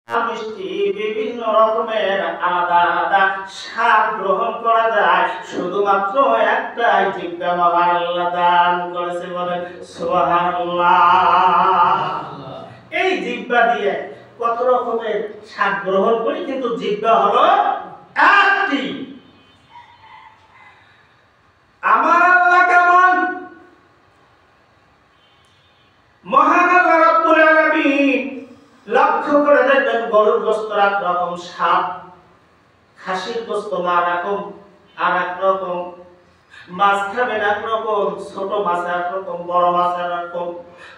মিষ্টি বিভিন্ন রকমের আলাদা আলাদা স্বাদ গ্রহণ করা যায়, শুধুমাত্র একটাই জিহ্বা মহান আল্লাহ দান করেছে, বলেন সুবহানাল্লাহ। এই জিহ্বা দিয়ে কত রকমের স্বাদ গ্রহণ করি, কিন্তু জিহ্বা হলো একটি। আমার আল্লাহ কেমন? মহান আল্লাহ রাব্বুল আলামিন। লক্ষ্য করে দেখবেন, গরুর গোশত এক রকম স্বাদ, খাসির গোশত আর এক রকম, মাছ খাবেন এক রকম, ছোট মাছ এক রকম, বড় মাছ এক রকম।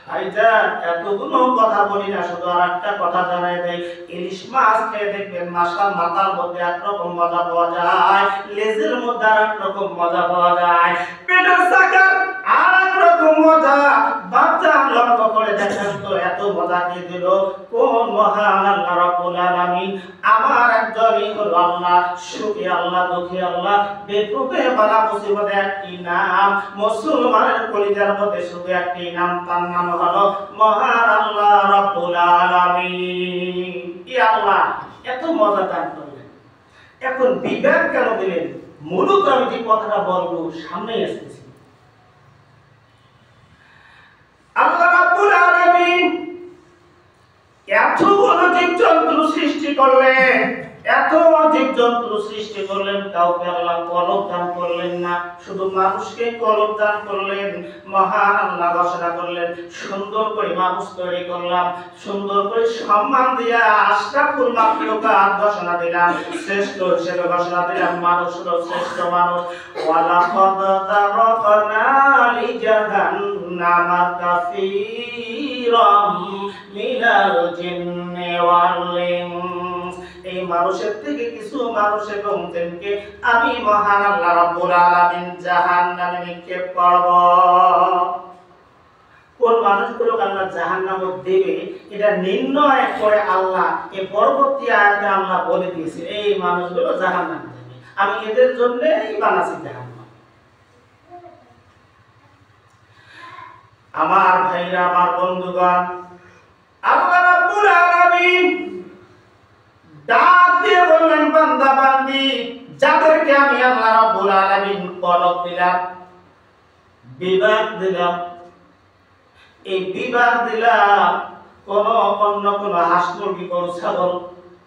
ভাইজান, এতগুলো কথা বলি না, শুধু আর একটা কথা জানাই দেয়, ইলিশ মাছ খেয়ে দেখবেন মাথার মধ্যে একরকম মজা পাওয়া যায়, লেজের মধ্যে আর এক রকম মজা পাওয়া যায়, পেটের চাকার আর এক রকম মজা। বাচ্চা লক্ষ্য করে দেখেন তো, এত মজা কে দিল? কোন মহান আল্লাহ রাব্বুল আলামিন। আমার একজনই হলো আল্লাহ, সুখী আল্লাহ, দুঃখী আল্লাহ, বিপদে বালা মুসিবতে একটি নাম, মুসলমানের কলিজার মধ্যে শুধু একটি নাম, তার নাম হলো মহান আল্লাহ রাব্বুল আলামিন। কি আল্লাহ এত মজা দান করলেন। এখন বিবেক কেন দিলেন? মূলত আমি যে কথাটা বলবো সামনেই আসতেছি। আল্লাহ রাব্বুল আলামিন এতগুলো জীবজন্তু সৃষ্টি করলেন, এত জীবজন্তু সৃষ্টি করলেন, কাউকে আল্লাহ কলব দান করলেন না, শুধু মানুষকে কলব দান করলেন। মহান আল্লাহ ঘোষণা করলেন, সুন্দর করে মানুষ তৈরি করলাম, সুন্দর করে সম্মান দিয়া আশরাফুল মাখলুকাত ঘোষণা দিলাম, শ্রেষ্ঠ হিসেবে ঘোষণা দিলাম, মানুষ হলো শ্রেষ্ঠ মানুষ। ওয়ালাকাদ যারাকনা লিজাহান্নামা কাসীরাম মিনাল জিন্নি ওয়াল ইনস। এই মানুষের থেকে কিছু মানুষ এবং জিনকে আমি মহান আল্লাহ রাব্বুল আলামিন জাহান্নামে নিক্ষেপ করব। কোন মানুষগুলো আল্লাহ জাহান্নামে দেবে এটা নির্ণয় করে আল্লাহ এই পরবর্তী আয়াতে আল্লাহ বলে দিয়েছে, এই মানুষগুলো জাহান্নামে যাবে, আমি এদের জন্যই বানাচ্ছি জাহান্নাম। আমার ভাইরা, আমার বন্ধুগণ, আল্লাহ রাব্বুল আলামিন ডাক দিয়ে বললেন, বান্দা বান্দি যাদেরকে আমি আল্লাহ রাব্বুল আলামিন কলব দিলাম, বিবেক দিলাম, এই বিবেক দিলাম, অন্য কোন হাঁস মুরগি, কোন ছাগল,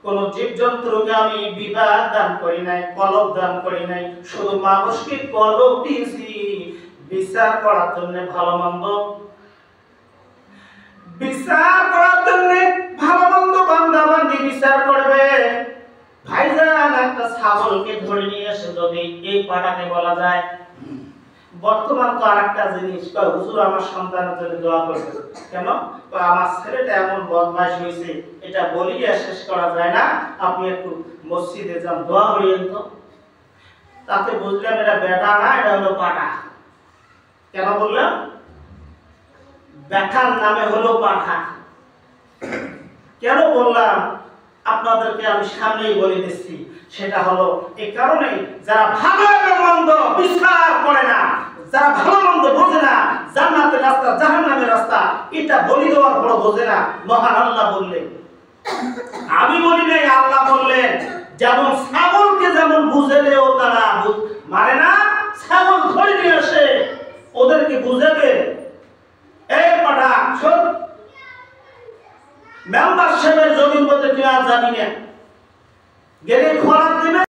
কোন জীবজন্তুকে আমি বিবেক দান করি নাই, কলব দান করি নাই, শুধু মানুষকে কলব দিয়েছি বিচার করার জন্য, ভালো মন্দ বিচার করার জন্য, ভালো মন্দ বান্দা বান্দি বিচার করবে। ভাইজান, একটা ছাগলকে ধরে নিয়ে এসে যদি এই পাটাকে বলা যায়, বর্তমান তো আরেকটা জিনিস, হুজুর আমার সন্তানের জন্য দোয়া করবে, কেন? আমার ছেলেটা এমন বদমাশ হয়েছে, এটা বলিয়া শেষ করা যায় না, আপনি একটু মসজিদে যান, দোয়া করিয়েন তো। তাতে বুঝলাম এটা বেটা না, এটা হলো পাটা। কেন বললাম? ব্যাটার নামে হলো পাঠা। কেন বললাম আপনাদেরকে আমি সামনেই বলে দিচ্ছি, সেটা হলো এই কারণে, যারা ভালো এবং মন্দ বিচার করে না, যারা ভালো মন্দ বোঝে না, জান্নাতের রাস্তা জাহান্নামের রাস্তা এটা বলি দেওয়ার পর বোঝে না, মহান আল্লাহ বললেন, আমি বলি নাই, আল্লাহ বললেন, যেমন ছাগলকে যেমন বুঝেলেও তারা মানে না, ছাগল ধরে নিয়ে আসে ওদেরকে বুঝাবে, এই পাঠা শোন, মেম্বার সাহেবের জমির মধ্যে তুই আর যাবি না, গেলে খরাক দিবে।